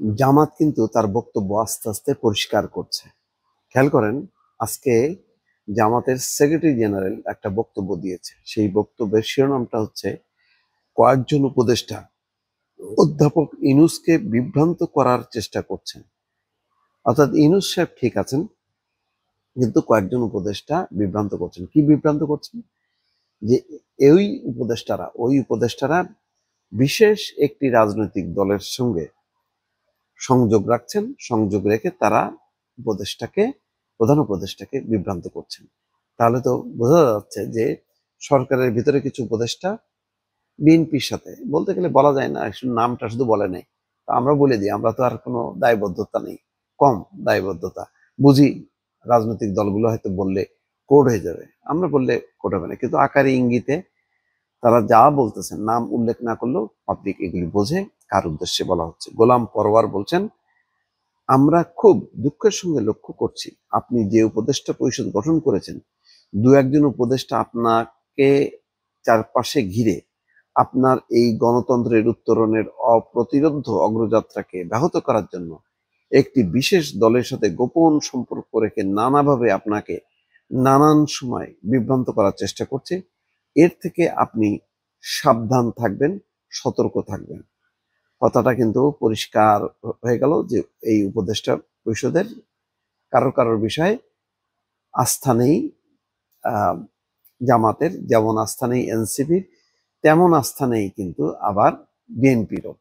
জামাত কিন্তু তার বক্তব্য আস্তে আস্তে পরিষ্কার করছে। খেয়াল করেন, আজকে জামাতের সেক্রেটারি জেনারেল একটা বক্তব্য দিয়েছে। সেই বক্তব্যের শিরোনামটা হচ্ছে, কয়েকজন উপদেষ্টা অধ্যাপক ইউনূসকে বিভ্রান্ত করার চেষ্টা করছেন। অর্থাৎ ইউনূস সাহেব ঠিক আছেন, কিন্তু কয়েকজন উপদেষ্টা বিভ্রান্ত করছেন। কি বিভ্রান্ত করছেন? যে ওই উপদেষ্টারা বিশেষ একটি রাজনৈতিক দলের সঙ্গে সংযোগ রাখছেন, সংযোগ রেখে তারা প্রধান উপদেষ্টাকে বিভ্রান্ত করছেন। তাহলে তো বোঝা যাচ্ছে যে সরকারের ভিতরে কিছু উপদেষ্টা বিএনপির সাথে, বলতে গেলে বলা যায় না, নামটা শুধু বলে নাই, আমরা বলে দিই, আমরা তো আর কোনো দায়বদ্ধতা নেই, কম দায়বদ্ধতা বুঝি। রাজনৈতিক দলগুলো হয়তো বললে কোড হয়ে যাবে, আমরা বললে কোড হবে না, কিন্তু আকারে ইঙ্গিতে তারা যা বলতেছেন, নাম উল্লেখ না করলেও পাবলিক এগুলি বোঝে কার উদ্দেশ্যে বলা হচ্ছে। গোলাম পরওয়ার বলছেন, আমরা খুব দুঃখের সঙ্গে লক্ষ্য করছি আপনি যে উপদেষ্টা পরিষদ গঠন করেছেন, দু একজন উপদেষ্টা আপনাকে চারপাশে ঘিরে আপনার এই গণতন্ত্রের উত্তরণের অপ্রতিরোধ্য অগ্রযাত্রাকে ব্যাহত করার জন্য একটি বিশেষ দলের সাথে গোপন সম্পর্ক রেখে নানাভাবে আপনাকে নানান সময় বিভ্রান্ত করার চেষ্টা করছে। এর থেকে আপনি সাবধান থাকবেন, সতর্ক থাকবেন। কথাটা কিন্তু পরিষ্কার হয়ে গেল যে এই উপদেষ্টা পরিষদের কারোর বিষয়ে আস্থা নেই। জামাতের যেমন আস্থা নেই এনসিপির, তেমন আস্থা নেই কিন্তু আবার বিএনপিরও।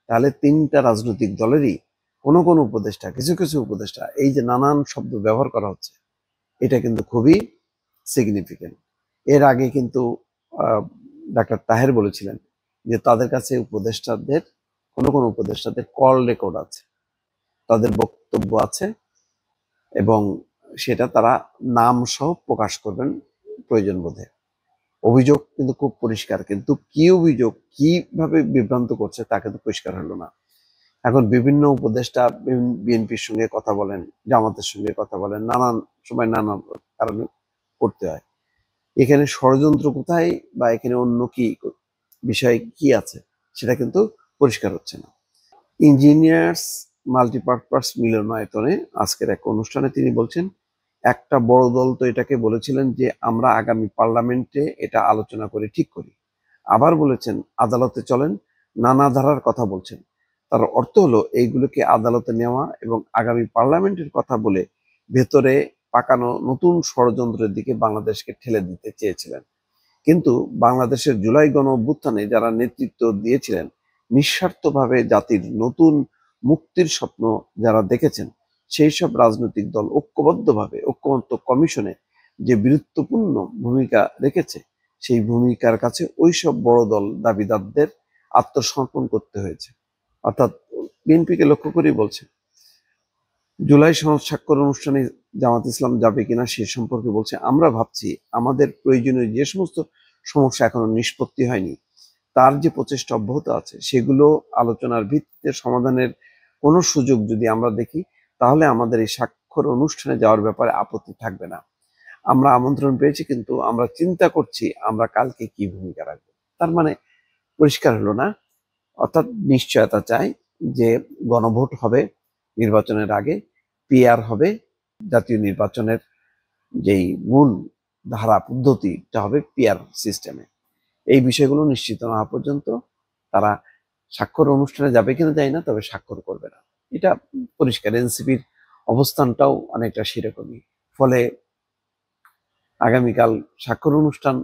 তাহলে তিনটা রাজনৈতিক দলেরই কোনো কোনো উপদেষ্টা, কিছু কিছু উপদেষ্টা, এই যে নানান শব্দ ব্যবহার করা হচ্ছে, এটা কিন্তু খুবই সিগনিফিকেন্ট। এর আগে কিন্তু ডাক্তার তাহের বলেছিলেন যে তাদের কাছে কোনো কোনো উপদেষ্টাদের কল রেকর্ড আছে, তাদের বক্তব্য আছে, এবং সেটা তারা নাম সহ প্রকাশ করবেন প্রয়োজন বোধে। অভিযোগ কিন্তু খুব পরিষ্কার, কিন্তু কি অভিযোগ, কিভাবে বিভ্রান্ত করছে তা কিন্তু পরিষ্কার হলো না। এখন বিভিন্ন উপদেষ্টা বিএনপির সঙ্গে কথা বলেন, জামাতের সঙ্গে কথা বলেন, নানান সময় নানান কারণে করতে হয়। এখানে ষড়যন্ত্র কোথায় বা এখানে অন্য কি বিষয় কি আছে সেটা কিন্তু পরিষ্কার হচ্ছে না। ইঞ্জিনিয়ার্স মাল্টিপারপাস মিলনায়তনে আজকের এক অনুষ্ঠানে তিনি বলছেন, একটা বড় দল তো এটাকে বলেছিলেন যে আমরা আগামী পার্লামেন্টে এটা আলোচনা করে ঠিক করি। আবার বলেছেন আদালতে চলেন, নানা ধারার কথা বলছেন। তার অর্থ হলো এইগুলোকে আদালতে নেওয়া এবং আগামী পার্লামেন্টের কথা বলে ভেতরে পাকানো নতুন ষড়যন্ত্রের দিকে বাংলাদেশকে ঠেলে দিতে চেয়েছিলেন। কিন্তু বাংলাদেশের জুলাই গণ অভ্যুত্থানে যারা নেতৃত্ব দিয়েছিলেন, নিঃস্বার্থভাবে জাতির নতুন মুক্তির স্বপ্ন যারা দেখেছেন, সেই সব রাজনৈতিক দল ঐক্যবদ্ধ কমিশনে যে গুরুত্বপূর্ণ ভূমিকা রেখেছে, সেই ভূমিকার কাছে ওইসব বড় দল দাবিদারদের আত্মসমর্পণ করতে হয়েছে। অর্থাৎ বিএনপিকে লক্ষ্য করেই বলছে। জুলাই সনদ স্বাক্ষর অনুষ্ঠানে জামাত ইসলাম যাবে কিনা সে সম্পর্কে বলছে, আমরা ভাবছি আমাদের প্রয়োজনীয় যে সমস্ত সমস্যা এখনো নিষ্পত্তি হয়নি, তার যে প্রচেষ্টা অব্যাহত আছে, সেগুলো আলোচনার ভিত্তিতে সমাধানের কোনো সুযোগ যদি আমরা দেখি, তাহলে আমাদের এই স্বাক্ষর অনুষ্ঠানে যাওয়ার ব্যাপারে আপত্তি থাকবে না। আমরা আমন্ত্রণ পেয়েছি, কিন্তু আমরা চিন্তা করছি আমরা কালকে কি ভূমিকা রাখবো। তার মানে পরিষ্কার হলো না, অর্থাৎ নিশ্চয়তা চাই যে গণভোট হবে নির্বাচনের আগে, পিআর হবে, জাতীয় নির্বাচনের যেই মূল ধারা পদ্ধতিটা হবে পিআর সিস্টেমে। এই বিষয়গুলো নিশ্চিত না হওয়া পর্যন্ত তারা স্বাক্ষর অনুষ্ঠানে যাবে কিনা জানি না, তবে স্বাক্ষর করবে না, এটা পরিষ্কার। এনসিপির অবস্থানটাও অনেকটা সেরকমই। ফলে আগামীকাল স্বাক্ষর অনুষ্ঠান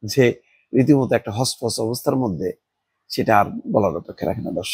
যে রীতিমতো একটা হসপস অবস্থার মধ্যে, সেটা আর বলার অপেক্ষা রাখে না দর্শক।